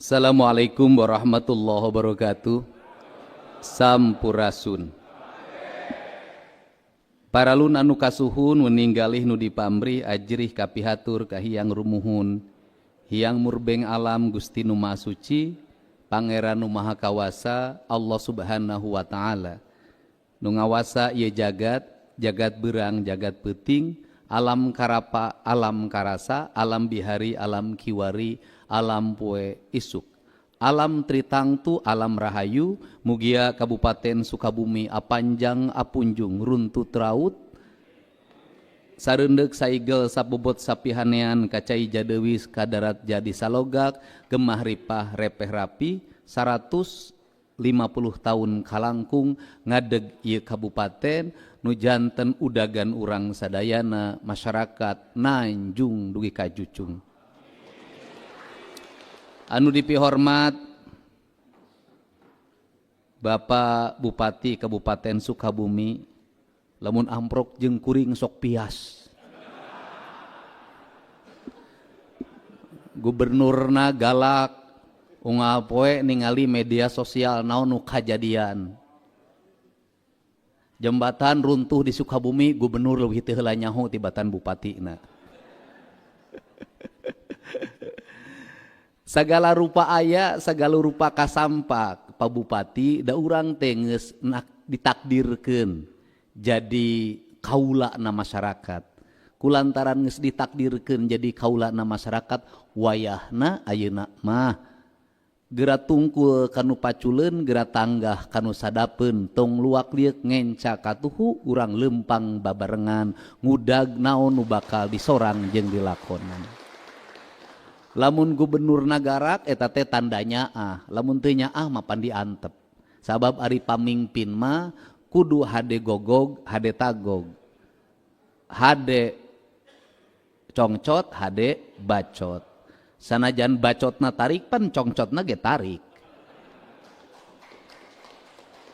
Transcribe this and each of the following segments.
Assalamualaikum warahmatullahi wabarakatuh. Sampurasun. Paralun anu kasuhun meninggalih nu dipamrih ajrih kapihatur kahiyang rumuhun hiang murbeng alam Gusti nu Maha Suci Pangeran nu Maha Kawasa Allah Subhanahu wa taala nu ngawasa ieu jagat jagat berang jagat peuting alam karapa alam karasa alam bihari alam kiwari alam poe isuk alam tritangtu alam rahayu mugia Kabupaten Sukabumi apanjang apunjung runtut raut sareundeup saigel sabobot sapihanean kacai jadeuwis kadarat jadi salogak gemah ripah repeh rapi 150 tahun kalangkung ngadeg ieu kabupaten nu janten udagan urang sadayana masyarakat nanjung dugi ka Jucung. Anu dipihormat Bapak Bupati Kabupaten Sukabumi, lamun amprok jeung kuring sok pias. Gubernurna galak, unggal poe ningali media sosial naon nu kajadian. Jembatan runtuh di Sukabumi, gubernur leuwih teu heula nyaho tibatan bupatina. Sagala rupa aya, sagala rupa kasampak, Pak Bupati da urang teh geus ditakdirkeun jadi kaulana masyarakat. Kulantaran geus ditakdirkeun jadi kaulana masyarakat, wayahna ayeuna mah geura tungkul kanu paculeun, geura tanggah kanu sadapeun, tong luak liuk ngenca katuhu urang lempang babarengan, ngudag naon nu bakal disorang jeung dilakonan. Lamun gubernur nagarak eta teh tandanya lamun teu nyaah mapan diantep. Sabab ari pamimpin mah kudu hade gogog, hade tagog. Hade congcot, hade bacot. Sanajan bacotna tarik pan congcotna ge tarik.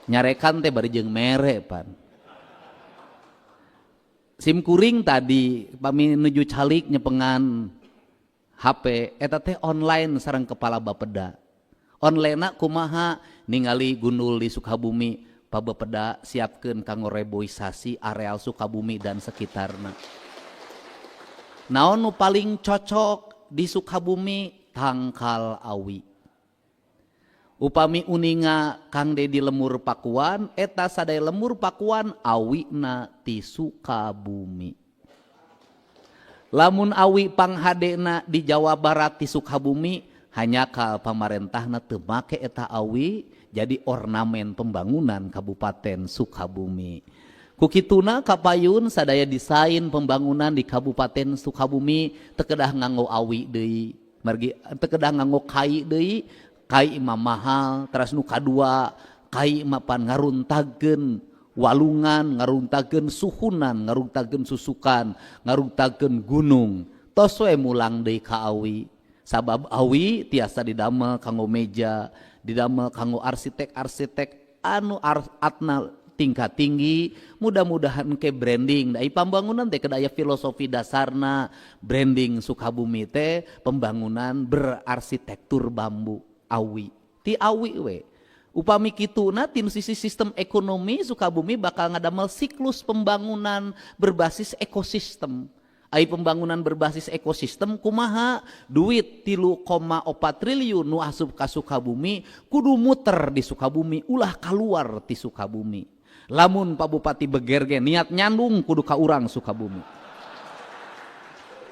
Nyarekan teh bari jeung mere pan. Sim kuring tadi pami nuju calik nyepengan HP eta teh online sareng kepala Bapeda. Online kumaha ningali gundul di Sukabumi, Pak Bapeda siapkeun kanggo reboisasi areal Sukabumi dan sekitarna. Naon nu paling cocok di Sukabumi? Tangkal Awi. Upami uninga Kang Dedi lemur Pakuan, eta sadaya lemur Pakuan awina ti Sukabumi. Lamun awi panghadena di Jawa Barat ti Sukabumi hanya ka pamarentahna teu make eta awi jadi ornamen pembangunan Kabupaten Sukabumi. Kukituna kapayun sadaya desain pembangunan di Kabupaten Sukabumi teu kedah nganggo awi deui, margi teu kedah nganggo kai deui, kai mah mahal, teras nu kadua kai mah pan ngaruntagkeun walungan, ngaruntakeun suhunan, ngaruntakeun susukan, ngaruntakeun gunung. Tos we mulang deui ka awi. Sabab awi tiasa didamel kanggo meja, didamel kanggo arsitek-arsitek anu atna tingkat tinggi, mudah-mudahan ke branding. Da pambangunan teh kedaya filosofi dasarna branding Sukabumi teh pembangunan berarsitektur bambu awi. Ti awi we. Upami kituna tin sisi sistem ekonomi Sukabumi bakal ngadamel siklus pembangunan berbasis ekosistem. Ai pembangunan berbasis ekosistem kumaha duit 3,4 triliun nu asup ka Sukabumi kudu muter di Sukabumi ulah kaluar ti Sukabumi. Lamun Pak Bupati begerge niat nyandung kudu ka urang Sukabumi.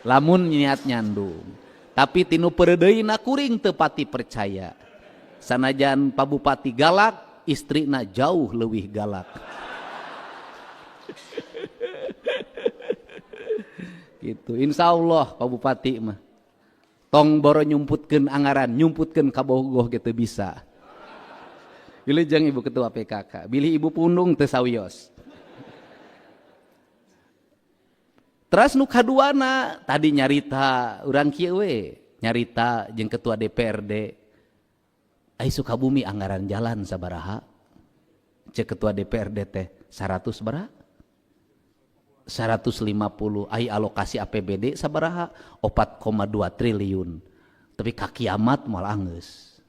Lamun niat nyandung. Tapi tinu peredeuna kuring teu pati percaya. Sanajan Pak Bupati galak, istrina jauh leuwih galak. Gitu. Insya Allah Pak Bupati mah tong boro nyumputkeun anggaran, nyumputkeun ka Bogoh gitu bisa. Wilujeng Ibu Ketua PKK, bilih Ibu Pundung teu sawios. Teras nu kaduana tadi nyarita urang kieu we, nyarita jeung Ketua DPRD. Ai Sukabumi anggaran jalan sabaraha? Cek Ketua DPRD teh 100 baraha? 150. Ai alokasi APBD sabaraha? 4,2 triliun. tapi ka kiamat malah geus.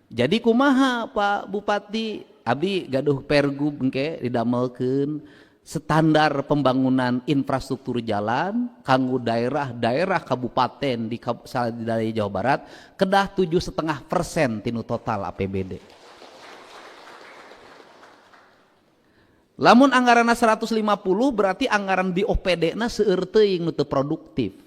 Jadi kumaha Pak Bupati, abdi gaduh pergub engke didamelkeun standar pembangunan infrastruktur jalan kanggo daerah-daerah kabupaten di daerah Jawa Barat kedah 7,5% tinu total APBD. Lamun anggaranna 150 berarti anggaran di OPD-na seueur teuing nu teu produktif.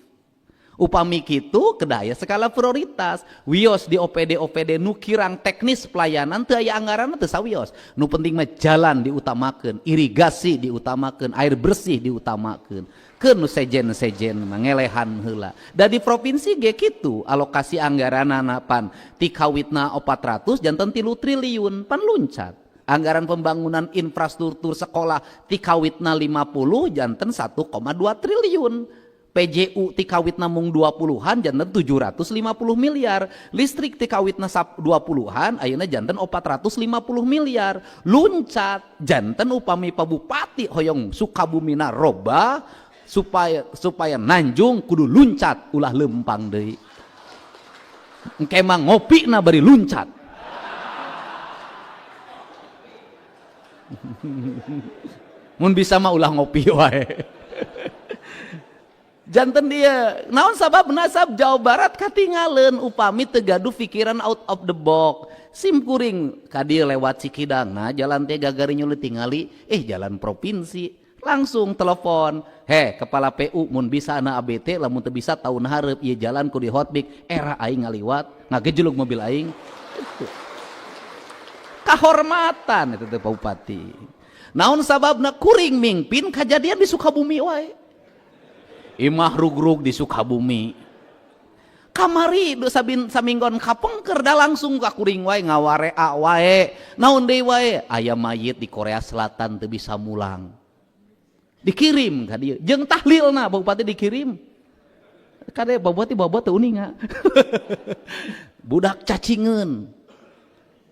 Upami kitu kedah aya skala prioritas. Wios di OPD nu kirang teknis pelayanan teu aya anggaranna teu sawios. Nu penting mah jalan diutamakeun, irigasi diutamakeun, air bersih diutamakeun. Keun nu sejen-sejen mah ngelehan heula. Da di provinsi ge kitu alokasi anggaranna pan ti kawitna 400 janten 3 triliun pan luncat. Anggaran pembangunan infrastruktur sekolah ti kawitna 50 janten 1,2 triliun. PJU ti kawitna mung 20-an janten 750 miliar. Listrik ti kawitna 20-an ayeuna janten 450 miliar. Luncat janten upami Pak Bupati hoyong Sukabumina robah supaya Nanjung kudu luncat ulah lempang deui. Engke mah ngopina bari luncat. Mun bisa mah ulah ngopi wae. Janten dia naon sababna sab Jawa Barat katingaleun upami teu gaduh pikiran out of the box. Sim kuring ka dieu lewat Cikidang nah jalan teh gagari nyulit tingali jalan provinsi langsung telepon kepala PU mun bisa na ABT lamun teu bisa tahun hareup ieu jalan ku di hotbik era aing ngaliwat ngagejlug mobil aing. Kahormatan itu Pak Bupati. Naon sababna kuring mingpin kajadian di Sukabumi wae. Imah rugrug di Sukabumi. Kamari saminggon kapengker da langsung ka kuring wae ngawarea wae. Naon deui wae? Aya mayit di Korea Selatan teu bisa mulang. Dikirim ka dieu. Jeung tahlilna Pak Bupati dikirim. Kade Pak Bupati bawa teu uninga. Budak cacingeun.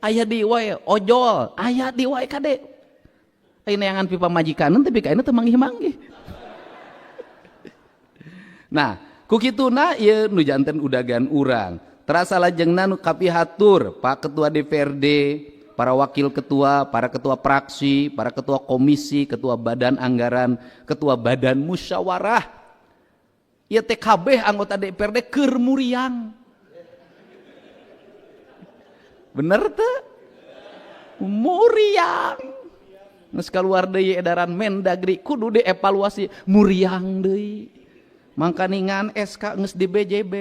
Aya di wae ojol, aya di wae kade. Ayeuna neangan pipa majikaneun tapi kaina teu manggih-manggih. Nah, ku kituna ieu nu janten udagan urang. Terasa lajengna nu kapihatur Pak Ketua DPRD, para wakil ketua, para ketua praksi, para ketua komisi, ketua badan anggaran, ketua badan musyawarah. Ieu teh kabeh anggota DPRD keur muriang. Bener teh? Muriang. Nges kaluar deui edaran Mendagri kudu dievaluasi muriang deui. Mangka ningan SK nges di BJB.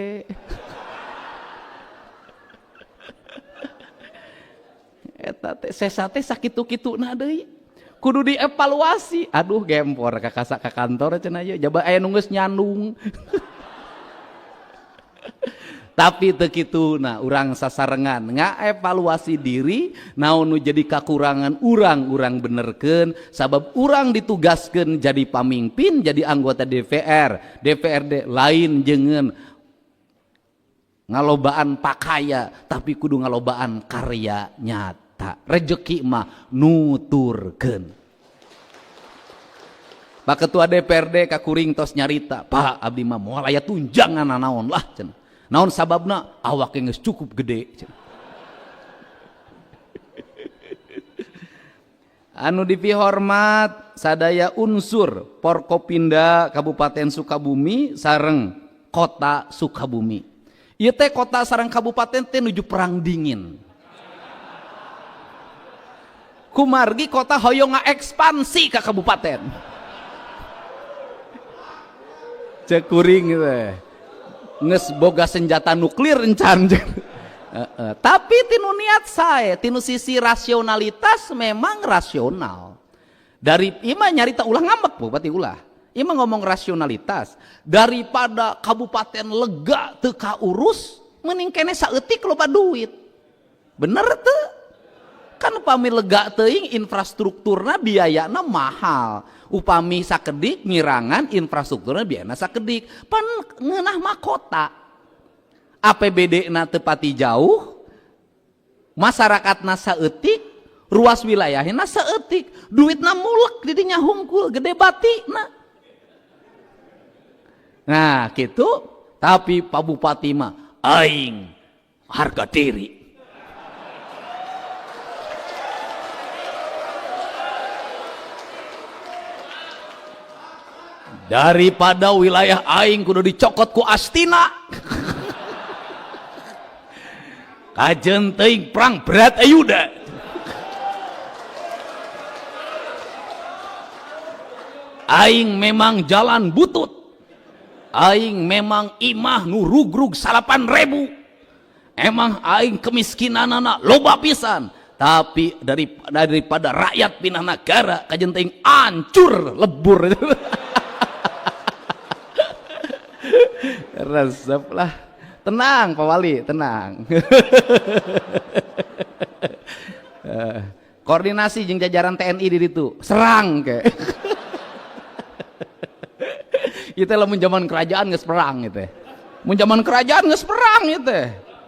Eta teh sesa teh sakitu-kituna deui. Kudu dievaluasi. Aduh gempor ka kantor cenah ieu. Jaba aya nu geus nyandung. Tapi teu kituna urang sasarengan ngaevaluasi diri naon nu jadi kakurangan urang benerkeun sabab urang ditugaskeun jadi pamimpin jadi anggota DPRD lain jengeun ngalobaan pakaya tapi kudu ngalobaan karya nyata rezeki mah nuturkeun. Pak Ketua DPRD ka kuring tos nyarita Pak abdi mah moal aya tunjangan naon lah cenah. Naon sababna awak geus cukup gede. Anu dipihormat sadaya unsur Porkopinda Kabupaten Sukabumi sareng Kota Sukabumi. Ieu teh kota sareng kabupaten teh nuju perang dingin. Kumargi kota hoyong ngaekspansi ka kabupaten. Cek kuring teh. Nges boga senjata nuklir encan. Tapi tinu niat saya tinu sisi rasionalitas memang rasional dari ima nyarita ulah ngambek Bupati ulah ima ngomong rasionalitas daripada kabupaten lega teu kaurus mending kene saeutik loba duit bener teu kan upami lega teuing infrastrukturna biayana mahal upami sakedik ngirangan infrastrukturna biayana sakedik pan ngeunah mah kota APBD na teu pati jauh masyarakatna saeutik ruas wilayahna saeutik duitna mulek di dinya hungkul gede batina nah gitu tapi Pak Bupati mah aing harga diri. Daripada wilayah aing kudu dicokot ku Astina. Kajen teuing perang berat ayuda. Aing memang jalan butut. Aing memang imah nu rugrug 8.000. Emang aing kemiskinanana loba pisan. Tapi daripada rakyat pindah negara kajen teuing ancur lebur. Resep lah. Tenang Pak Wali, tenang. Koordinasi jeung jajaran TNI di ditu, serang ke. Kita lamun zaman kerajaan geus perang gitu. Mun zaman kerajaan geus perang gitu.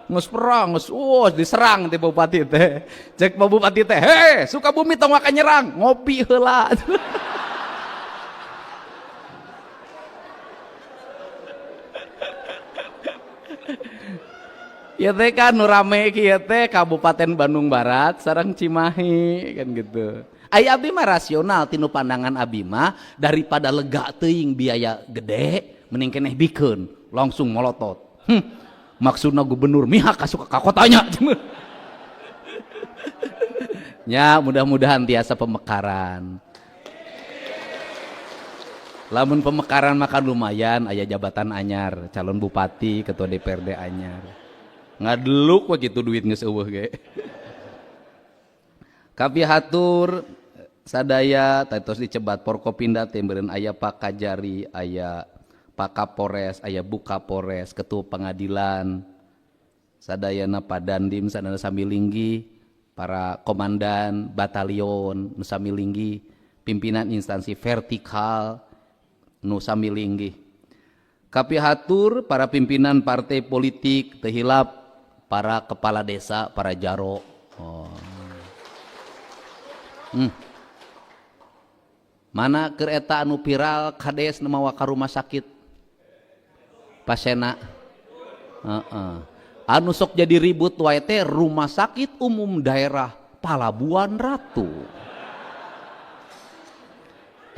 Geus perang, geus diserang teh bupati teh. Cek Pak Bupati teh, "Heh, Sukabumi tong ka nyerang, ngopi heula." Ya teh kan nu rame kieu teh Kabupaten Bandung Barat sareng Cimahi kan gitu. Aya abdi mah rasional tinu pandangan abdi mah daripada lega teuing biaya gede mending keneh bikeun langsung molotot. Maksudna gubernur mihak asup ka kotanya. Ya mudah-mudahan tiasa pemekaran. Lamun pemekaran makan lumayan aya jabatan anyar, calon bupati, ketua DPRD anyar. Ngadeluk we kitu duit geus eueuh ge. Kapihatur sadaya tos dicebat Forkopimda teh meureun aya Pak Kajari, aya Pak Kapolres, aya Bu Kapolres, ketua pengadilan. Sadayana Pak Dandim sadana samilinggi, para komandan batalion nu samilinggi, pimpinan instansi vertikal nu samilinggi. Kapihatur para pimpinan partai politik teu hilap para kepala desa, para jaro. Mana keur eta anu viral kades nu mawa ka rumah sakit pasena. Anu sok jadi ribut wae teh rumah sakit umum daerah Palabuhan Ratu.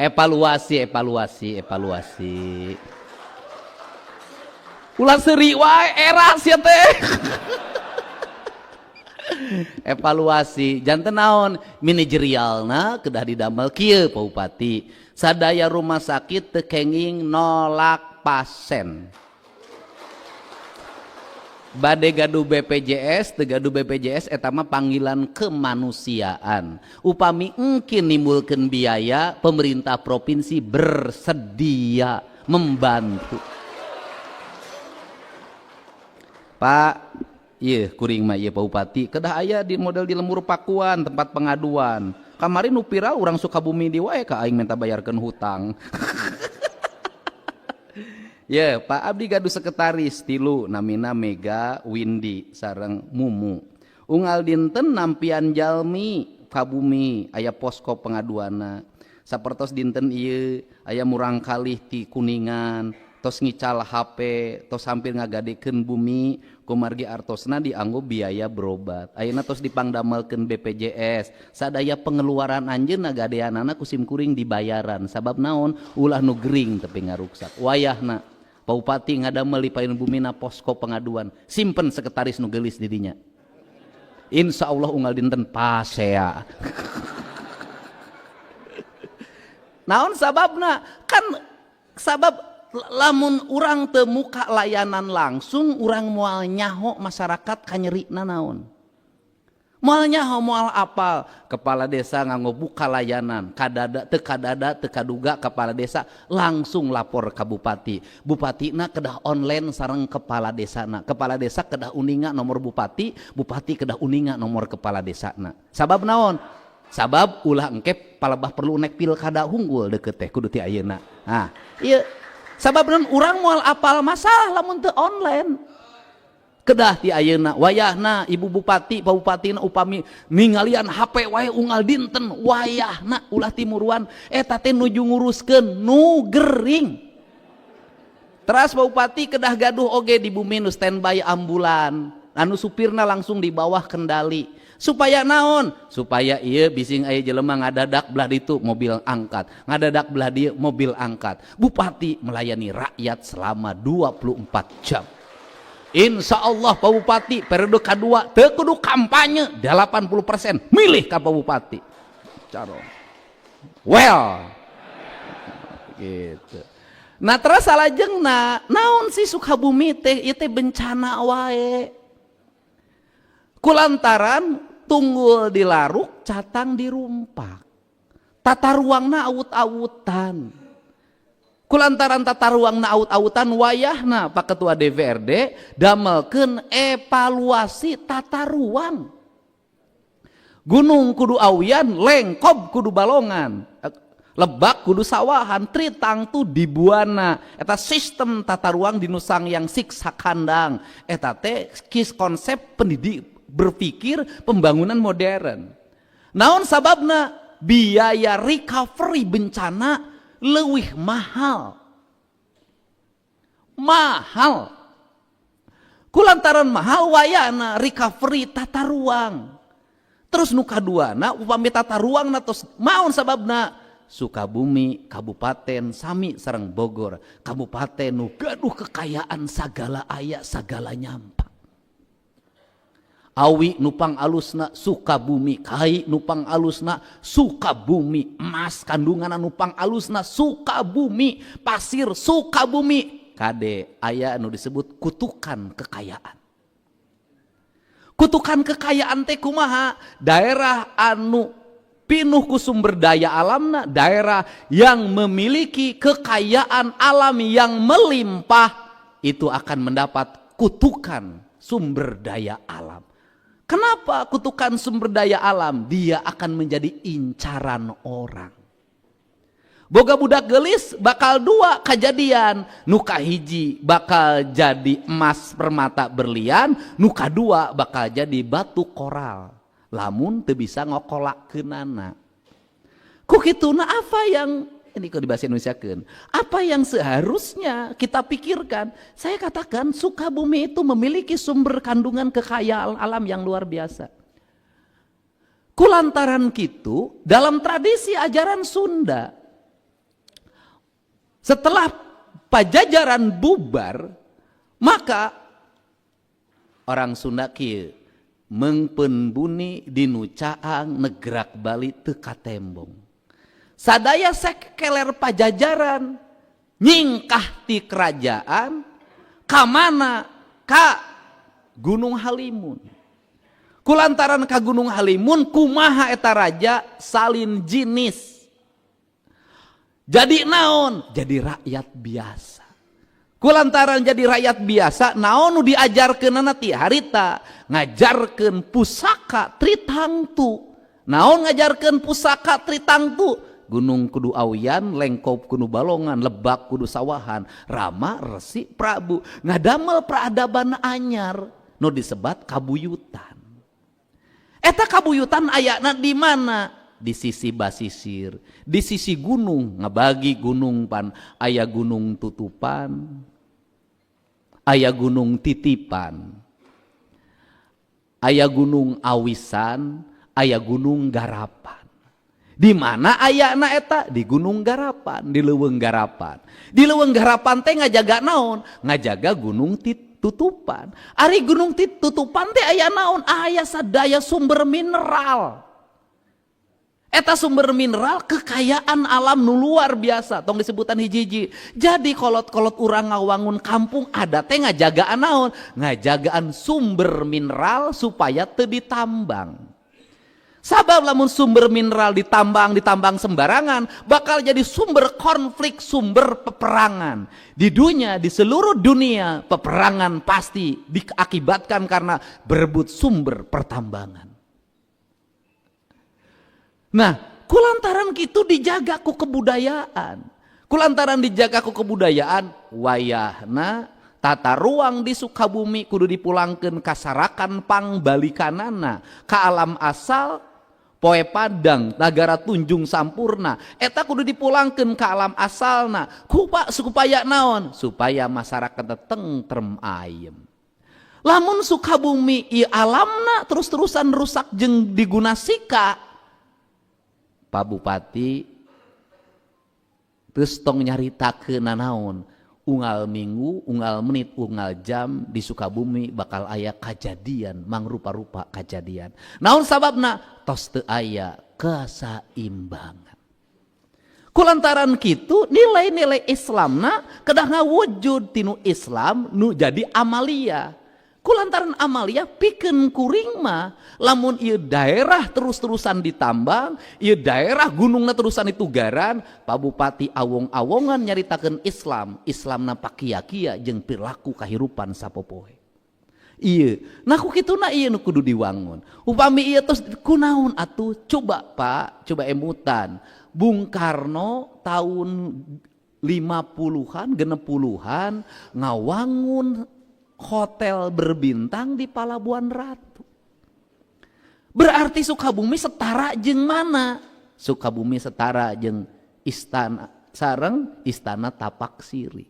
Evaluasi. Ulah seuri wae era sia teh. Evaluasi janten naon manajerialna kedah didamel kieu Pak Bupati. Sadaya rumah sakit teu kenging nolak pasien. Bade gaduh BPJS, teu gaduh BPJS eta mah panggilan kemanusiaan. Upami engke nimbulkeun biaya, pemerintah provinsi bersedia membantu. Pak, iya kuring mah iya Pak Bupati, kedah aya di model di Lembur Pakuan tempat pengaduan. Kamarin nu viral urang Sukabumi di wae ka aing minta bayarkeun hutang. Ya, Pak abdi gaduh sekretaris tilu namina Mega, Windy sareng Mumu. Unggal dinten nampian jalmi Kabumi aya posko pengaduana. Sapertos dinten ieu aya murang kalih ti Kuningan, tos ngical HP, tos hampir ngagadekeun bumi, kumargi artosna dianggo biaya berobat. Ayeuna tos dipangdamelkeun BPJS, sadaya pengeluaran anjeunna gadeanana kusim kuring dibayaran. Sabab naon? Ulah nu gering tapi ngaruksak. Wayahna Pak Bupati ngadamel di Payun Bumina posko pengaduan, simpen sekretaris nu geulis di dinya. Insya Allah unggal dinten pasea. Naon sababna? Kan sabab lamun urang teu muka layanan langsung, urang moal nyaho masyarakat kanyerina naon? Moal nyaho moal apal, kepala desa nganggo buka layanan, kadada teu kaduga kepala desa langsung lapor ka bupati. Bupatina kedah online sareng kepala desana. Kepala desa kedah uninga nomor bupati, bupati kedah uninga nomor kepala desana. Sabab naon? Sabab ulah engke palebah perlu nek pilkada hunggul deukeut teh kudu ti ayeuna. Nah, ieu sabab naon urang moal apal masalah lamun teu online. Kedah ti ayeuna wayahna ibu bupati Pak Bupatina upami ningalian HP wae unggal dinten wayahna ulah timuruan eta teh nuju nguruskeun nu gering Teras Pak Bupati kedah gaduh oge di bumi nu standby ambulan, anu supirna langsung di bawah kendali. Supaya naon? Supaya iya bising aya jelema ngadadak belah ditu mobil angkat, ngadadak belah dieu mobil angkat. Bupati melayani rakyat selama 24 jam. Insya Allah Pak Bupati periode kedua teu kudu kampanye 80% milih ka Pak Bupati. Caro. Well. Gitu. Nah terus salajengna naon sih Sukabumi teh ieu teh bencana wae. Kulantaran tunggul dilaruk catang dirumpak. Tata ruangna awut-awutan. Kulantaran tata ruangna awut-awutan wayahna Pak Ketua DPRD damelkeun evaluasi tata ruang. Gunung kudu awian, Lengkob kudu balongan. Lebak kudu sawahan, Tritangtu di buana. Eta sistem tata ruang di Nusang yang siksa kandang. Eta teh kis konsep pendidik berpikir pembangunan modern. Naon sababna? Biaya recovery bencana leuwih mahal. Mahal. Kulantaran mahal wayana recovery tata ruang. Terus nu kaduana upami tata ruang na tos maun sababna? Sukabumi kabupaten sami sareng Bogor kabupaten nu gaduh kekayaan sagala aya sagala nyampang. Awi nupang alusna Sukabumi, kai nupang alusna Sukabumi, emas kandungan nupang alusna Sukabumi, pasir Sukabumi, kade aya anu disebut kutukan kekayaan. Kutukan kekayaan teh kumaha? Daerah anu pinuh ku sumber daya alamna, daerah yang memiliki kekayaan alam yang melimpah itu akan mendapat kutukan sumber daya alam. Kenapa kutukan sumber daya alam? Dia akan menjadi incaran orang. Boga budak gelis bakal dua kejadian. Nuka hiji bakal jadi emas permata berlian, nuka dua bakal jadi batu koral. Lamun teu bisa ngokolakeunana. Ku kituna apa yang ini kok di bahasa Indonesiakeun? Apa yang seharusnya kita pikirkan? Saya katakan Sukabumi itu memiliki sumber kandungan kekayaan alam yang luar biasa. Kulantaran kitu dalam tradisi ajaran Sunda, setelah Pajajaran bubar, maka orang Sunda kieu mengpenbuni dinu caang negrak Bali teu katembong. Sadaya sekeler Pajajaran nyingkah ti kerajaan ka mana? Ka Gunung Halimun. Kulantaran ka Gunung Halimun kumaha eta raja salin jinis. Jadi naon? Jadi rakyat biasa. Kulantaran jadi rakyat biasa, naon nu diajarkeunana ti harita? Ngajarkeun pusaka Tritangtu. Naon ngajarkeun pusaka Tritangtu? Gunung kudu awian, Lengkob kudu balongan, Lebak kudu sawahan, Rama, Resi, Prabu. Ngadamel peradaban anyar nu disebat kabuyutan. Eta kabuyutan ayana di mana? Di sisi basisir, di sisi gunung, ngabagi gunung pan, aya gunung tutupan, aya gunung titipan, aya gunung awisan, aya gunung garapan. Di mana ayana eta? Di gunung garapan, di leuweung garapan. Di leuweung garapan teh ngajaga naon? Ngajaga gunung tutupan. Ari gunung tutupan teh aya naon? Aya sadaya sumber mineral. Eta sumber mineral kekayaan alam nu luar biasa tong disebutan hiji-hiji. Jadi kolot-kolot urang ngawangun kampung ada teh ngajagaan naon? Ngajagaan sumber mineral supaya teu ditambang. Sabab lamun sumber mineral ditambang sembarangan bakal jadi sumber konflik, sumber peperangan. Di dunia, di seluruh dunia peperangan pasti diakibatkan karena berebut sumber pertambangan. Nah, kulantaran kitu dijaga ku kebudayaan. Kulantaran dijaga ku kebudayaan, wayahna tata ruang di Sukabumi kudu dipulangkeun kasarakan pangbalikanana ka alam asal Poe Padang Nagara Tunjung Sampurna eta kudu dipulangkeun ka alam asalna supaya naon, supaya masyarakat tentrem ayem. Lamun Sukabumi ieu alamna terus-terusan rusak jeung digunasika, Pak Bupati terus tong nyaritakeun naon, unggal minggu, unggal menit, unggal jam di Sukabumi bakal aya kajadian mangrupa-rupa kajadian. Naon sababna? Tos teu aya kesaimbangan. Kulantaran kitu nilai-nilai Islamna kedah ngawujud tinu Islam nu jadi amalia. Kulantaran amalia pikeun kuring mah lamun ieu daerah terus-terusan ditambang, ieu daerah gunungna terusan ditugaran, Pak Bupati awong-awongan nyaritakeun Islam, Islamna pakia-kia jeung perilaku kahirupan sapopoe. Ieu, nah ku kituna ieu nu kudu diwangun. Upami ieu tos kunaon atuh? Coba Pak, coba emutan. Bung Karno tahun 50-an, 60-an ngawangun hotel berbintang di Palabuhan Ratu. Berarti Sukabumi setara jeung mana? Sukabumi setara jeung istana sareng istana Tapak Siri.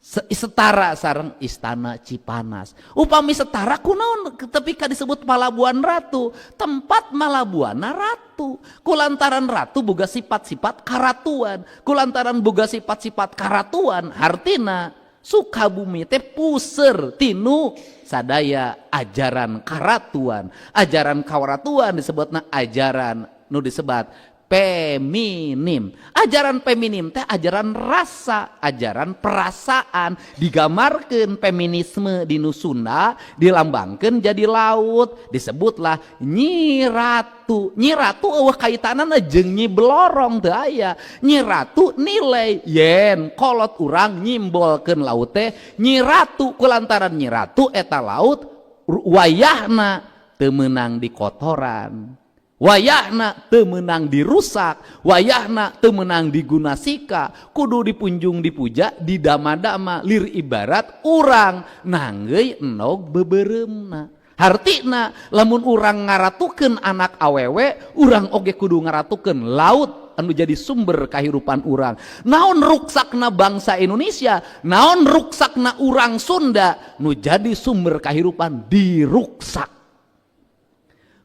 Setara sareng istana Cipanas. Upami setara kunaon tepika disebut Palabuhan Ratu, tempat Malabuana ratu. Kulantaran ratu boga sifat-sifat karatuan. Kulantaran boga sifat-sifat karatuan artina Sukabumi teh puser tinu sadaya ajaran karatuan. Ajaran kawaratuan disebutna ajaran nu disebat feminim. Ajaran feminim teh ajaran rasa, ajaran perasaan. Digamarkeun feminisme di nu Sunda dilambangkeun jadi laut, disebutlah Nyi Ratu. Nyi Ratu eueuh kaitanana jeung Nyi Blorong teu aya. Nyi Ratu nilai yen kolot urang nyimbolkeun laut teh Nyi Ratu, kulantaran Nyi Ratu eta laut wayahna teu meunang di kotoran. Wayahna teu meunang dirusak, wayahna teu meunang digunasika, kudu dipunjung dipuja, didama-dama, lir ibarat urang nanggeuy enog beubeuremna. Hartina lamun urang ngaratukeun anak awewe, urang oge kudu ngaratukeun laut anu jadi sumber kahirupan urang. Naon ruksakna bangsa Indonesia, naon ruksakna urang Sunda, nu jadi sumber kahirupan diruksak.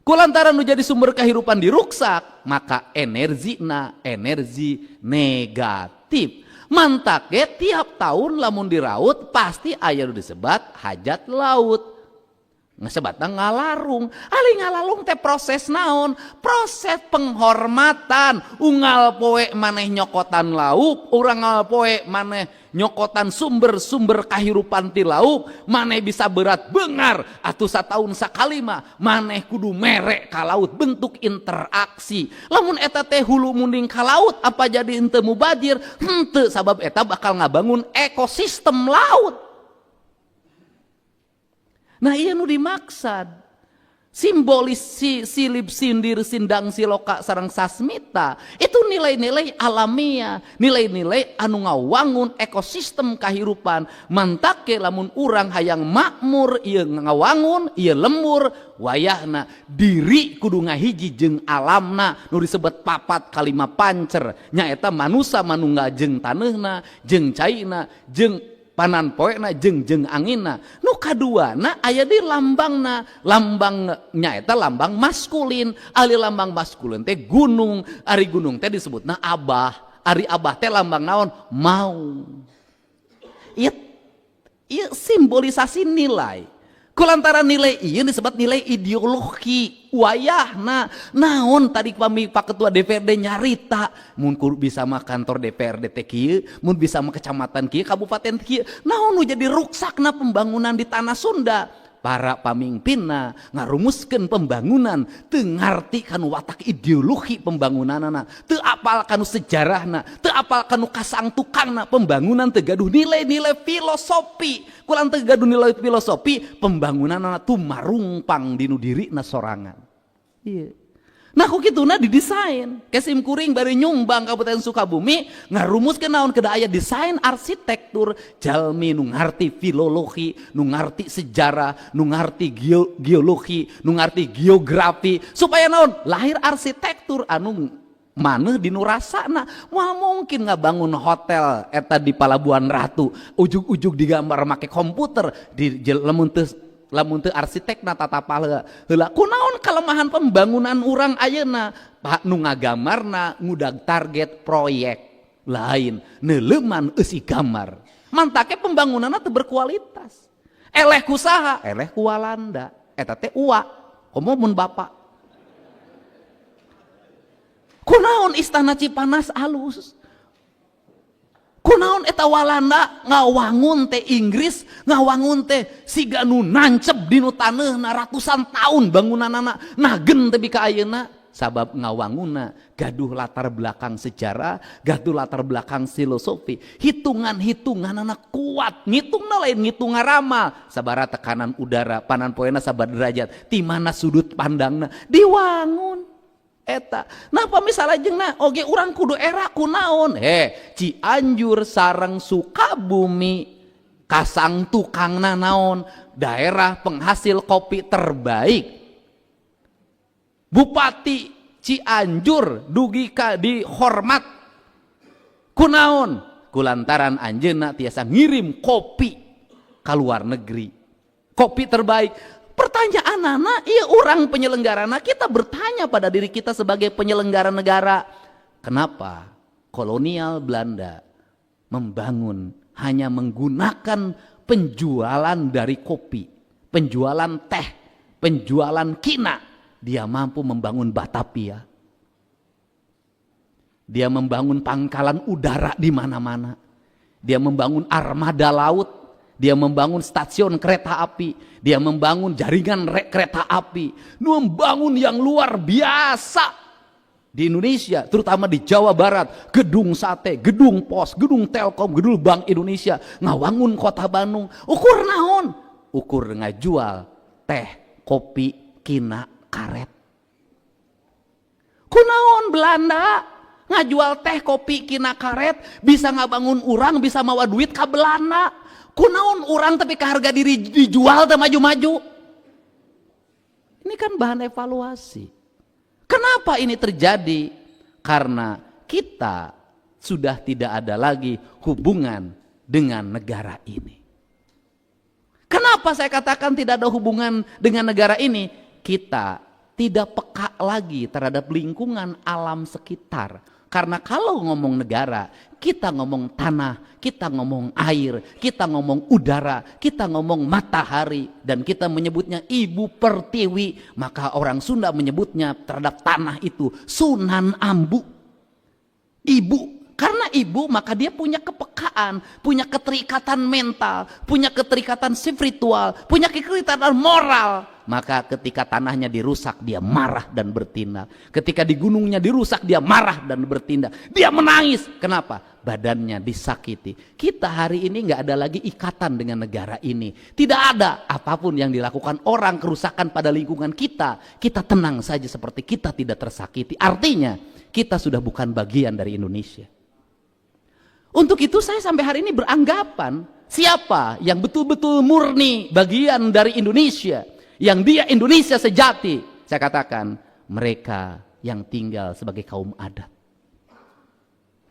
Kulantaran nu jadi sumber kehidupan diruksak, maka energina energi negatif. Mantake tiap tahun lamun diraut pasti aya nu disebat hajat laut. Ngesebatna ngalarung. Ali ngalarung teh proses naon? Proses penghormatan. Unggal poe maneh nyokotan lauk, urang ngal poe maneh nyokotan sumber-sumber kahirupan ti lauk, maneh bisa berat beungar atuh sataun sakali mah maneh kudu mere ka laut, bentuk interaksi. Lamun eta teh hulu munding ka laut apa jadi henteu mubazir? Henteu, sabab eta bakal ngabangun ekosistem laut. Nah iya nu dimaksad simbolis silip sindir sindang siloka sareng sasmita itu nilai-nilai alamiah, nilai-nilai anu ngawangun ekosistem kahirupan. Mantake lamun urang hayang makmur ieu ngawangun ieu lembur wayahna diri kudu ngahiji jeung alamna nu disebut papat kalima pancer nyaeta manusia manunggal jeung taneuna jeung caina jeung panan poena jeung anginna. Nu kaduana aya di lambangna, lambang nyaeta lambang maskulin. Ari lambang maskulin teh gunung, ari gunung teh disebutna abah, ari abah teh lambang naon? Mau. Ieu simbolisasi nilai. Kulantaran nilai ieu disebut nilai ideologi wayahna. Naon tadi Pak Ketua DPRD nyarita mun bisa mah kantor DPRD teh kieu, mun bisa mah kecamatan kieu, kabupaten kieu. Naon nu jadi ruksakna pembangunan di tanah Sunda? Para pamimpinna ngarumuskeun pembangunan teu ngarti kanu watak ideologi pembangunanna, teu apal kanu sejarahna, teu apal kanu kasangtukangna. Pembangunan teu gaduh nilai-nilai filosofi. Kulang teu gaduh nilai filosofi, pembangunanna tuh marungpang dinu dirina sorangan. Iya. Nah kok gitu nah didesain Kesim Kuring bari nyumbang Kabupaten Sukabumi ngarumuskeun naon kedah aya desain arsitektur jalmi nu ngarti filologi nu ngarti sejarah nu ngarti geologi nu ngarti geografi supaya naon lahir arsitektur anu maneh di nu rasana. Moal mungkin ngabangun hotel eta di Palabuhan Ratu ujug-ujug digambar make komputer di lamun teu arsitekna tatapal heula kunaon kelemahan pembangunan urang ayeuna Pak nu ngagamarna ngudag target proyek lain neuleuman eusi gambar mantake pembangunanna teu berkualitas eleh ku saha eleh ku Walanda eta teh uwa komo mun bapak kunaon istana Cipanas alus kunaon eta Walanda ngawangun teh Inggris ngawangun teh siga nu nancep dinu taneuna ratusan tahun bangunanana nagen teh ka ayeuna sabab ngawangunna gaduh latar belakang sejarah gaduh latar belakang filosofi hitungan-hitunganana kuat ngitungna lain ngitung ngaramal sabara tekanan udara panan poena sabar derajat ti mana sudut pandangna diwangun eta. Nah pamisalnya jeung oge urang kudu era kunaon Cianjur sareng Sukabumi kasang tukangna naon daerah penghasil kopi terbaik Bupati Cianjur dugi ka dihormat kunaon kulantaran anjeunna tiasa ngirim kopi ka luar negeri kopi terbaik. Pertanyaan anak, iya orang penyelenggarana kita bertanya pada diri kita sebagai penyelenggara negara, kenapa kolonial Belanda membangun hanya menggunakan penjualan dari kopi, penjualan teh, penjualan kina, dia mampu membangun Batavia, dia membangun pangkalan udara di mana-mana, dia membangun armada laut. Dia membangun stasiun kereta api, dia membangun jaringan kereta api, membangun yang luar biasa di Indonesia, terutama di Jawa Barat, gedung sate, gedung pos, gedung Telkom, gedung Bank Indonesia, ngawangun kota Bandung, ukur naon? Ukur ngajual teh, kopi, kina, karet. Kunaon Belanda ngajual teh, kopi, kina, karet, bisa ngabangun urang, bisa mawa duit ke Belanda. Kunaon orang tapi ke harga diri dijual dan maju-maju. Ini kan bahan evaluasi. Kenapa ini terjadi? Karena kita sudah tidak ada lagi hubungan dengan negara ini. Kenapa saya katakan tidak ada hubungan dengan negara ini? Kita tidak peka lagi terhadap lingkungan alam sekitar. Karena kalau ngomong negara, kita ngomong tanah, kita ngomong air, kita ngomong udara, kita ngomong matahari, dan kita menyebutnya Ibu Pertiwi. Maka orang Sunda menyebutnya terhadap tanah itu Sunan Ambu. Ibu, karena ibu maka dia punya kepekaan, punya keterikatan mental, punya keterikatan spiritual, punya keterikatan moral. Maka ketika tanahnya dirusak dia marah dan bertindak. Ketika di gunungnya dirusak dia marah dan bertindak. Dia menangis. Kenapa? Badannya disakiti. Kita hari ini nggak ada lagi ikatan dengan negara ini. Tidak ada apapun yang dilakukan orang kerusakan pada lingkungan kita. Kita tenang saja seperti kita tidak tersakiti. Artinya kita sudah bukan bagian dari Indonesia. Untuk itu saya sampai hari ini beranggapan siapa yang betul-betul murni bagian dari Indonesia, yang dia Indonesia sejati, saya katakan mereka yang tinggal sebagai kaum adat.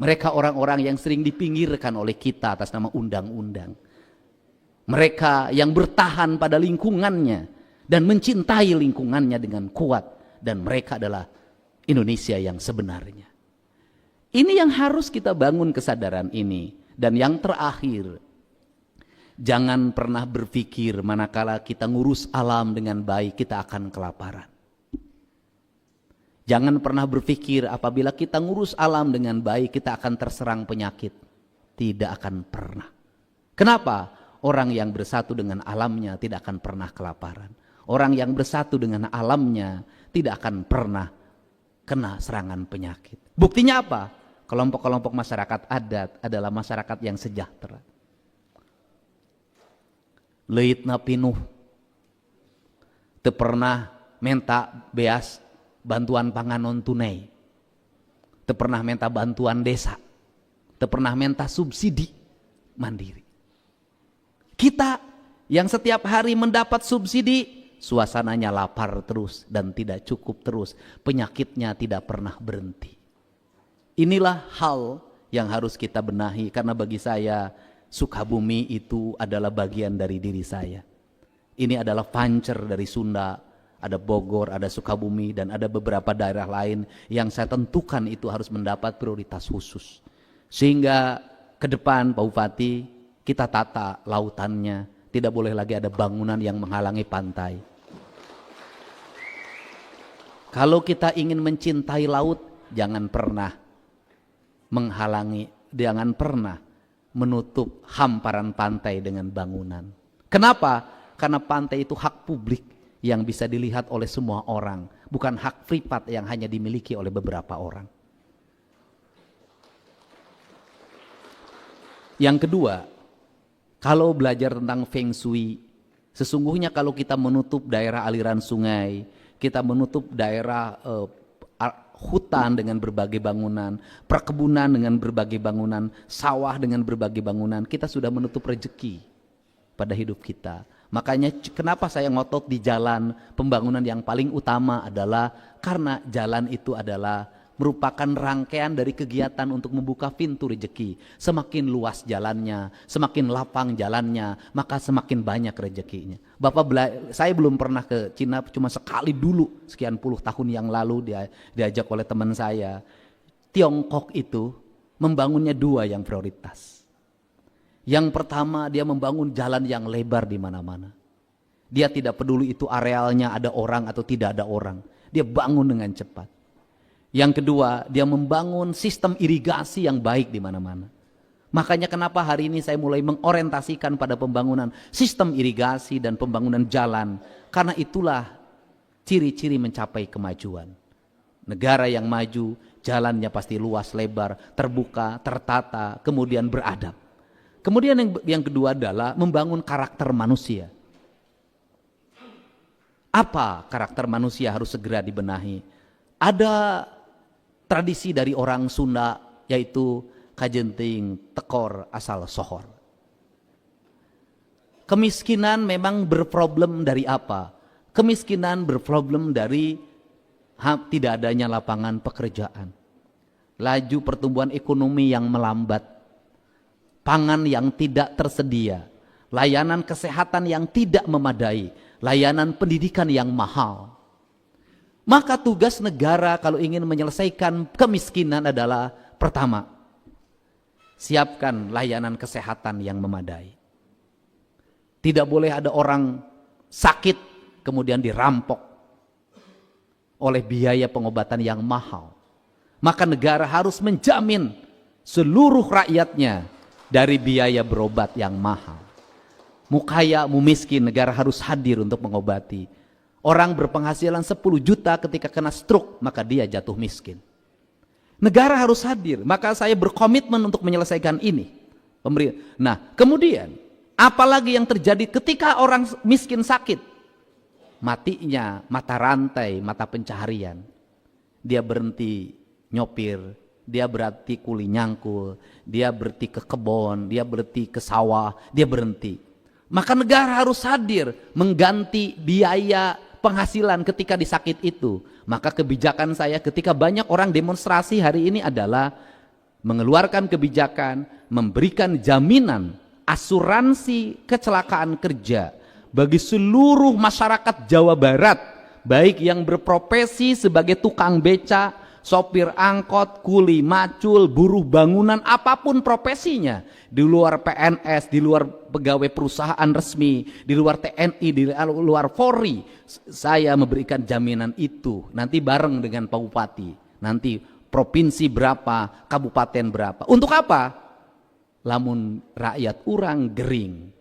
Mereka orang-orang yang sering dipinggirkan oleh kita atas nama undang-undang. Mereka yang bertahan pada lingkungannya dan mencintai lingkungannya dengan kuat, dan mereka adalah Indonesia yang sebenarnya. Ini yang harus kita bangun kesadaran ini. Dan yang terakhir, jangan pernah berpikir manakala kita ngurus alam dengan baik kita akan kelaparan. Jangan pernah berpikir apabila kita ngurus alam dengan baik kita akan terserang penyakit. Tidak akan pernah. Kenapa? Orang yang bersatu dengan alamnya tidak akan pernah kelaparan. Orang yang bersatu dengan alamnya tidak akan pernah kena serangan penyakit. Buktinya apa? Kelompok-kelompok masyarakat adat adalah masyarakat yang sejahtera. Leitna pinuh. Teu pernah menta beas bantuan pangan non tunai, teu pernah minta bantuan desa, teu pernah minta subsidi mandiri. Kita yang setiap hari mendapat subsidi, suasananya lapar terus dan tidak cukup terus, penyakitnya tidak pernah berhenti. Inilah hal yang harus kita benahi, karena bagi saya Sukabumi itu adalah bagian dari diri saya. Ini adalah pancer dari Sunda, ada Bogor, ada Sukabumi, dan ada beberapa daerah lain yang saya tentukan itu harus mendapat prioritas khusus. Sehingga ke depan Pak Bupati, kita tata lautannya, tidak boleh lagi ada bangunan yang menghalangi pantai. Kalau kita ingin mencintai laut, jangan pernah menghalangi, jangan pernah menutup hamparan pantai dengan bangunan. Kenapa? Karena pantai itu hak publik yang bisa dilihat oleh semua orang, bukan hak privat yang hanya dimiliki oleh beberapa orang. Yang kedua, kalau belajar tentang Feng Shui, sesungguhnya kalau kita menutup daerah aliran sungai, kita menutup daerah hutan dengan berbagai bangunan, perkebunan dengan berbagai bangunan, sawah dengan berbagai bangunan, kita sudah menutup rezeki pada hidup kita. Makanya kenapa saya ngotot di jalan, pembangunan yang paling utama adalah karena jalan itu adalah merupakan rangkaian dari kegiatan untuk membuka pintu rezeki. Semakin luas jalannya, semakin lapang jalannya, maka semakin banyak rezekinya. Saya belum pernah ke Cina, cuma sekali dulu, sekian puluh tahun yang lalu diajak oleh teman saya. Tiongkok itu membangunnya dua yang prioritas. Yang pertama, dia membangun jalan yang lebar di mana-mana. Dia tidak peduli itu arealnya ada orang atau tidak ada orang. Dia bangun dengan cepat. Yang kedua, dia membangun sistem irigasi yang baik di mana-mana. Makanya kenapa hari ini saya mulai mengorientasikan pada pembangunan sistem irigasi dan pembangunan jalan. Karena itulah ciri-ciri mencapai kemajuan. Negara yang maju, jalannya pasti luas, lebar, terbuka, tertata, kemudian beradab. Kemudian yang kedua adalah membangun karakter manusia. Apa karakter manusia harus segera dibenahi? Ada tradisi dari orang Sunda, yaitu kajenting tekor asal sohor. Kemiskinan memang berproblem dari apa? Kemiskinan berproblem dari tidak adanya lapangan pekerjaan, laju pertumbuhan ekonomi yang melambat, pangan yang tidak tersedia, layanan kesehatan yang tidak memadai, layanan pendidikan yang mahal. Maka tugas negara kalau ingin menyelesaikan kemiskinan adalah pertama, siapkan layanan kesehatan yang memadai. Tidak boleh ada orang sakit kemudian dirampok oleh biaya pengobatan yang mahal. Maka negara harus menjamin seluruh rakyatnya dari biaya berobat yang mahal. Mau kaya, mau miskin, negara harus hadir untuk mengobati. Orang berpenghasilan 10 juta ketika kena stroke, maka dia jatuh miskin. Negara harus hadir, maka saya berkomitmen untuk menyelesaikan ini. Nah, kemudian apalagi yang terjadi ketika orang miskin sakit? Matinya mata rantai, mata pencaharian. Dia berhenti nyopir, dia berhenti kuli nyangkul, dia berhenti ke kebun, dia berhenti ke sawah, dia berhenti. Maka negara harus hadir mengganti biaya penghasilan ketika disakit itu. Maka kebijakan saya ketika banyak orang demonstrasi hari ini adalah mengeluarkan kebijakan, memberikan jaminan asuransi kecelakaan kerja bagi seluruh masyarakat Jawa Barat, baik yang berprofesi sebagai tukang beca, sopir angkot, kuli macul, buruh bangunan, apapun profesinya, di luar PNS, di luar pegawai perusahaan resmi, di luar TNI, di luar Polri, saya memberikan jaminan itu. Nanti bareng dengan Pak Bupati, nanti provinsi berapa, kabupaten berapa. Untuk apa? Lamun rakyat urang gering,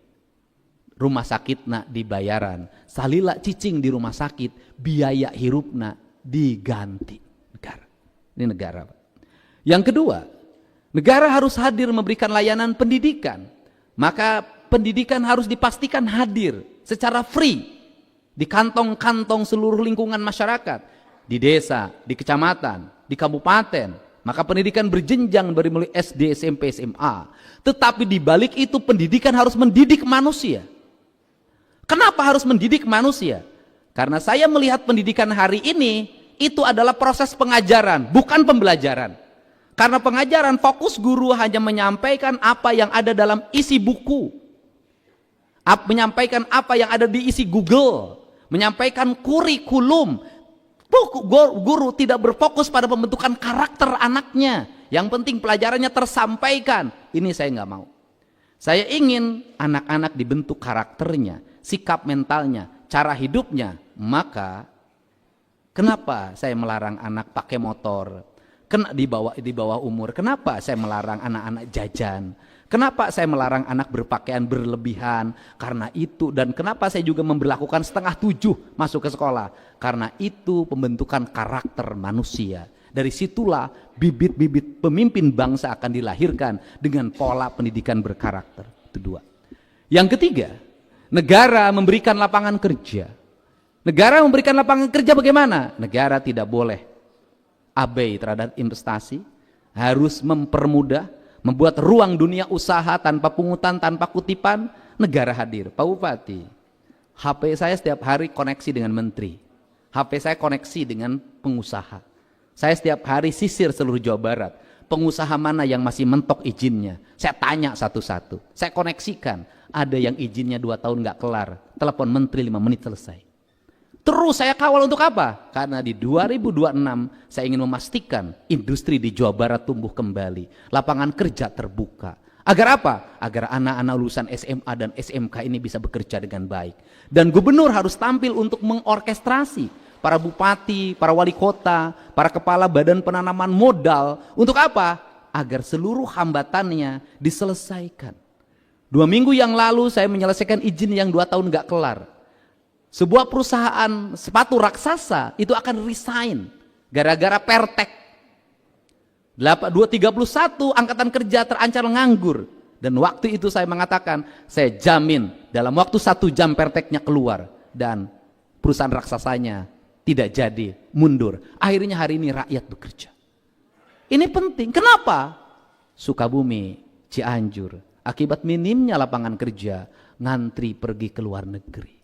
rumah sakitna dibayaran, salila cicing di rumah sakit, biaya hirupna diganti. Ini negara. Yang kedua, negara harus hadir memberikan layanan pendidikan. Maka pendidikan harus dipastikan hadir secara free di kantong-kantong seluruh lingkungan masyarakat. di desa, di kecamatan, di kabupaten. Maka pendidikan berjenjang dari mulai SD, SMP, SMA. Tetapi di balik itu pendidikan harus mendidik manusia. Kenapa harus mendidik manusia? Karena saya melihat pendidikan hari ini itu adalah proses pengajaran, bukan pembelajaran. Karena pengajaran fokus guru hanya menyampaikan apa yang ada dalam isi buku. Menyampaikan apa yang ada di isi Google. Menyampaikan kurikulum. Guru tidak berfokus pada pembentukan karakter anaknya. Yang penting pelajarannya tersampaikan. Ini saya nggak mau. Saya ingin anak-anak dibentuk karakternya, sikap mentalnya, cara hidupnya. Maka kenapa saya melarang anak pakai motor? Di bawah umur. Kenapa saya melarang anak-anak jajan? Kenapa saya melarang anak berpakaian berlebihan? Karena itu. Dan kenapa saya juga memberlakukan 6:30 masuk ke sekolah? Karena itu pembentukan karakter manusia. Dari situlah bibit-bibit pemimpin bangsa akan dilahirkan dengan pola pendidikan berkarakter. Itu dua. Yang ketiga, negara memberikan lapangan kerja. Negara memberikan lapangan kerja bagaimana? Negara tidak boleh abai terhadap investasi, harus mempermudah, membuat ruang dunia usaha tanpa pungutan, tanpa kutipan. Negara hadir. Pak Bupati, HP saya setiap hari koneksi dengan menteri, HP saya koneksi dengan pengusaha. Saya setiap hari sisir seluruh Jawa Barat. Pengusaha mana yang masih mentok izinnya? Saya tanya satu-satu. Saya koneksikan. Ada yang izinnya 2 tahun nggak kelar. Telepon menteri 5 menit selesai. Terus saya kawal untuk apa? Karena di 2026 saya ingin memastikan industri di Jawa Barat tumbuh kembali. Lapangan kerja terbuka. Agar apa? Agar anak-anak lulusan SMA dan SMK ini bisa bekerja dengan baik. Dan gubernur harus tampil untuk mengorkestrasi para bupati, para wali kota, para kepala badan penanaman modal. Untuk apa? Agar seluruh hambatannya diselesaikan. 2 minggu yang lalu saya menyelesaikan izin yang 2 tahun gak kelar. Sebuah perusahaan sepatu raksasa itu akan resign gara-gara Pertek. 231 angkatan kerja terancam nganggur. Dan waktu itu saya mengatakan, saya jamin dalam waktu 1 jam Perteknya keluar. Dan perusahaan raksasanya tidak jadi, mundur. Akhirnya hari ini rakyat bekerja. Ini penting. Kenapa? Sukabumi, Cianjur, akibat minimnya lapangan kerja, ngantri pergi ke luar negeri.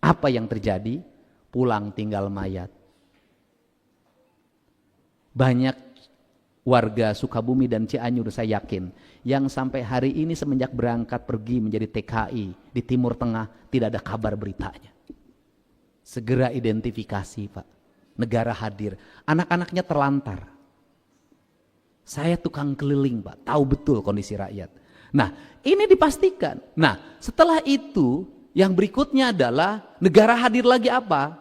Apa yang terjadi? Pulang tinggal mayat. Banyak warga Sukabumi dan Cianjur saya yakin, yang sampai hari ini semenjak berangkat pergi menjadi TKI di Timur Tengah tidak ada kabar beritanya. Segera identifikasi, Pak. Negara hadir. Anak-anaknya terlantar. Saya tukang keliling, Pak. Tahu betul kondisi rakyat. Nah, ini dipastikan. Nah, setelah itu yang berikutnya adalah negara hadir lagi apa?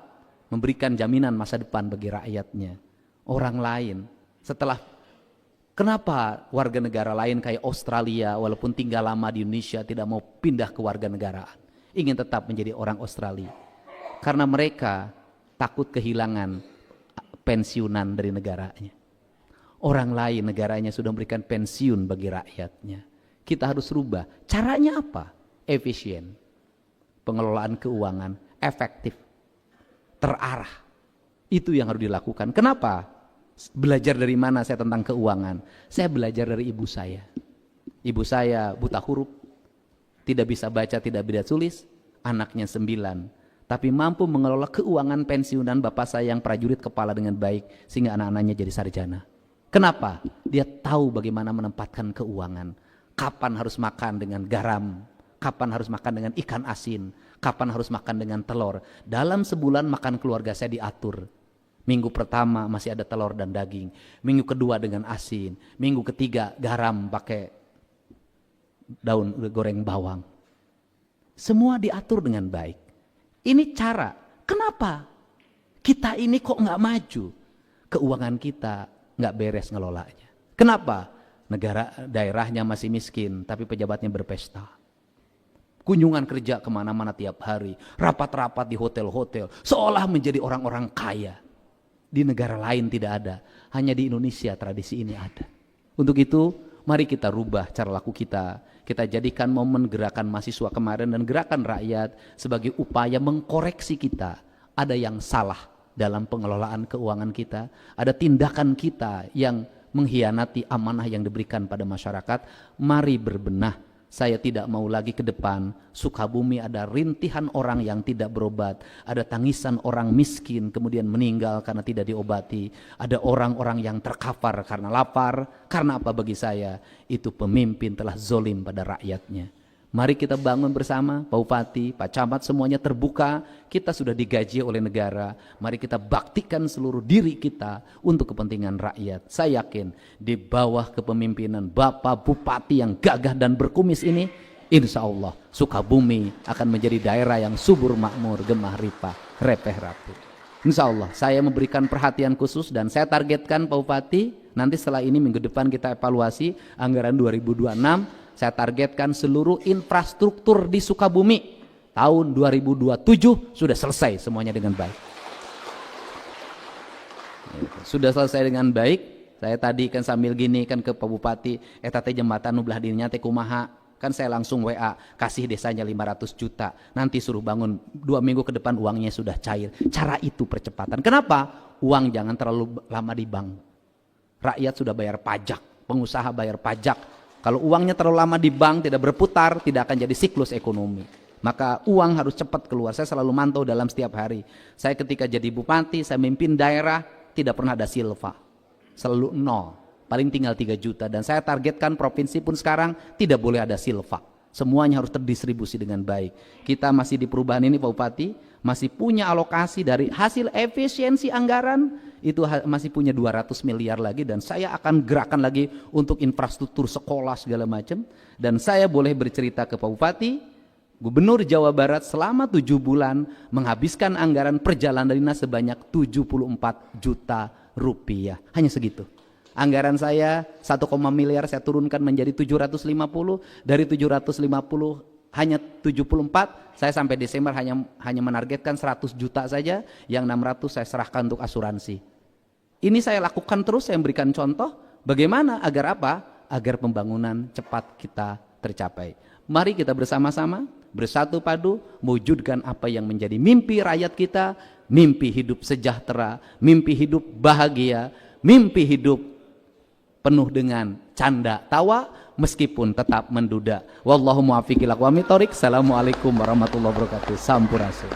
Memberikan jaminan masa depan bagi rakyatnya. Orang lain. Setelah, kenapa warga negara lain kayak Australia walaupun tinggal lama di Indonesia tidak mau pindah ke warga negaraan? Ingin tetap menjadi orang Australia. Karena mereka takut kehilangan pensiunan dari negaranya. Orang lain negaranya sudah memberikan pensiun bagi rakyatnya. Kita harus rubah. Caranya apa? Efisien. Pengelolaan keuangan efektif. Terarah. Itu yang harus dilakukan. Kenapa? Belajar dari mana saya tentang keuangan? Saya belajar dari ibu saya. Ibu saya buta huruf. Tidak bisa baca, tidak bisa tulis. Anaknya 9. Tapi mampu mengelola keuangan pensiunan bapak saya yang prajurit kepala dengan baik sehingga anak-anaknya jadi sarjana. Kenapa? Dia tahu bagaimana menempatkan keuangan. Kapan harus makan dengan garam, kapan harus makan dengan ikan asin, kapan harus makan dengan telur. Dalam sebulan makan keluarga saya diatur. Minggu pertama masih ada telur dan daging, minggu kedua dengan asin, minggu ketiga garam pakai daun goreng bawang. Semua diatur dengan baik. Ini cara. Kenapa? Kita ini kok nggak maju? Keuangan kita nggak beres ngelolanya. Kenapa? Negara daerahnya masih miskin, tapi pejabatnya berpesta. Kunjungan kerja kemana-mana tiap hari, rapat-rapat di hotel-hotel, seolah menjadi orang-orang kaya. Di negara lain tidak ada, hanya di Indonesia tradisi ini ada. Untuk itu, mari kita rubah cara laku kita. Kita jadikan momen gerakan mahasiswa kemarin dan gerakan rakyat sebagai upaya mengkoreksi kita. Ada yang salah dalam pengelolaan keuangan kita, ada tindakan kita yang mengkhianati amanah yang diberikan pada masyarakat. Mari berbenah. Saya tidak mau lagi ke depan Sukabumi ada rintihan orang yang tidak berobat, ada tangisan orang miskin kemudian meninggal karena tidak diobati, ada orang-orang yang terkapar karena lapar. Karena apa bagi saya? Itu pemimpin telah zolim pada rakyatnya. Mari kita bangun bersama, Pak Bupati, Pak Camat, semuanya terbuka. Kita sudah digaji oleh negara. Mari kita baktikan seluruh diri kita untuk kepentingan rakyat. Saya yakin di bawah kepemimpinan Bapak Bupati yang gagah dan berkumis ini, insya Allah Sukabumi akan menjadi daerah yang subur makmur, gemah ripah, repeh rapuh. Insya Allah saya memberikan perhatian khusus dan saya targetkan Pak Bupati, nanti setelah ini minggu depan kita evaluasi anggaran 2026. Saya targetkan seluruh infrastruktur di Sukabumi tahun 2027 sudah selesai semuanya dengan baik. Sudah selesai dengan baik. Saya tadi kan sambil gini kan ke Pak Bupati, teh jembatan nubelah dirinya teh kumaha. Kan saya langsung WA, kasih desanya 500 juta. Nanti suruh bangun 2 minggu ke depan uangnya sudah cair. Cara itu percepatan. Kenapa? Uang jangan terlalu lama di bank. Rakyat sudah bayar pajak, pengusaha bayar pajak. Kalau uangnya terlalu lama di bank, tidak berputar, tidak akan jadi siklus ekonomi. Maka uang harus cepat keluar. Saya selalu mantau dalam setiap hari. Saya ketika jadi bupati, saya memimpin daerah, tidak pernah ada silva. Selalu nol, paling tinggal 3 juta. Dan saya targetkan provinsi pun sekarang tidak boleh ada silva. Semuanya harus terdistribusi dengan baik. Kita masih di perubahan ini Pak Bupati, masih punya alokasi dari hasil efisiensi anggaran, itu masih punya 200 miliar lagi dan saya akan gerakan lagi untuk infrastruktur sekolah segala macam. Dan saya boleh bercerita ke Pak Bupati, Gubernur Jawa Barat selama 7 bulan menghabiskan anggaran perjalanan dinas sebanyak 74 juta rupiah. Hanya segitu. Anggaran saya 1, miliar saya turunkan menjadi 750, dari 750 hanya 74, saya sampai Desember hanya menargetkan 100 juta saja, yang 600 saya serahkan untuk asuransi. Ini saya lakukan terus, saya memberikan contoh bagaimana agar apa? Agar pembangunan cepat kita tercapai. Mari kita bersama-sama bersatu padu mewujudkan apa yang menjadi mimpi rakyat kita, mimpi hidup sejahtera, mimpi hidup bahagia, mimpi hidup penuh dengan canda tawa meskipun tetap menduda. Wallahu muwaffiq ila aqwamit thoriq. Assalamualaikum warahmatullahi wabarakatuh. Sampurasun.